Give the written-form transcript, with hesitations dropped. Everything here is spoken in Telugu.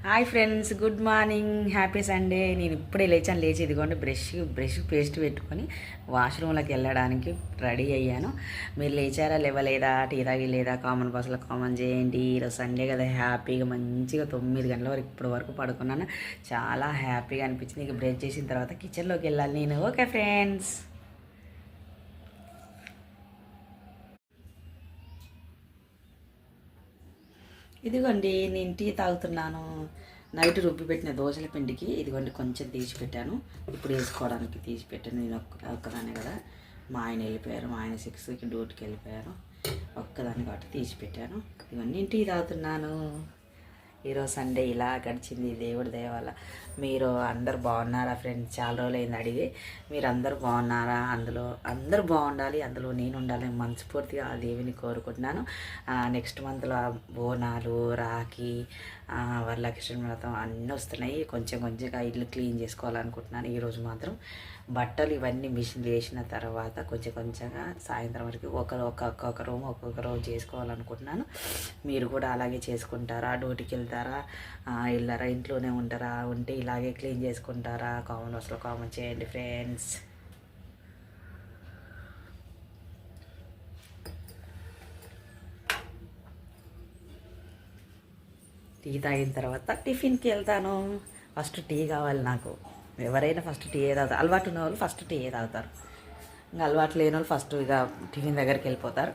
Hi friends, good morning, happy Sunday. నేను ఇప్పుడే లేచాను. లేచి ఇదిగోండి బ్రష్ పేస్ట్ పెట్టుకొని వాష్రూమ్లోకి వెళ్ళడానికి రెడీ అయ్యాను. మీరు లేచారా లేవలేదా, టీ తాగి లేదా కామన్ బాస్లో కామన్ చేయండి. ఈరోజు సండే కదా, హ్యాపీగా మంచిగా 9 గంటల వరకు ఇప్పటి వరకు పడుకున్నాను. చాలా హ్యాపీగా అనిపించింది. ఇక బ్రష్ చేసిన తర్వాత కిచెన్లోకి వెళ్ళాలి నేను. Okay friends. ఇదిగోండి నేను టీ తాగుతున్నాను. నైట్ రుబ్బి పెట్టిన దోశల పిండికి ఇదిగోండి కొంచెం తీసి పెట్టాను. ఇప్పుడు వేసుకోవడానికి తీసి పెట్టాను. నేను ఒక్కదాన్ని కదా, మా ఆయన వెళ్ళిపోయారు. మా ఆయన 6కి డ్యూటీకి వెళ్ళిపోయారు. ఒక్కదాన్ని కాబట్టి తీసి పెట్టాను. ఇవన్నీ నేను టీ తాగుతున్నాను. ఈరోజు సండే ఇలా గడిచింది దేవుడి దయ వల్ల. మీరు అందరు బాగున్నారా ఫ్రెండ్స్? చాలా రోజులైంది అడిగి. మీరు అందరూ బాగున్నారా? అందరూ బాగుండాలి, అందులో నేను ఉండాలి మనస్ఫూర్తిగా ఆ దేవిని కోరుకుంటున్నాను. నెక్స్ట్ మంత్లో బోనాలు, రాఖీ, వరలక్ష్మి వ్రతం అన్నీ వస్తున్నాయి. కొంచెం కొంచెంగా ఇల్లు క్లీన్ చేసుకోవాలనుకుంటున్నాను. ఈరోజు మాత్రం బట్టలు ఇవన్నీ మిషన్ వేసిన తర్వాత కొంచెం కొంచెంగా సాయంత్రం వరకు ఒక్కొక్క రూమ్ ఒక్కొక్క రోజు చేసుకోవాలనుకుంటున్నాను. మీరు కూడా అలాగే చేసుకుంటారా? డ్యూటీకి వెళ్తారా, వెళ్ళారా, ఇంట్లోనే ఉంటారా? ఉంటే ఇలాగే క్లీన్ చేసుకుంటారా? కామెంట్ బాక్స్లో కామెంట్ చేయండి ఫ్రెండ్స్. టీ తాగిన తర్వాత టిఫిన్కి వెళ్తాను. ఫస్ట్ టీ కావాలి నాకు. ఎవరైనా ఫస్ట్ టీ తాగుతారు. అలవాటు ఉన్న వాళ్ళు ఫస్ట్ టీ తాగుతారు. ఇంకా అలవాటు లేని వాళ్ళు ఫస్ట్ ఇక టిఫిన్ దగ్గరికి వెళ్ళిపోతారు.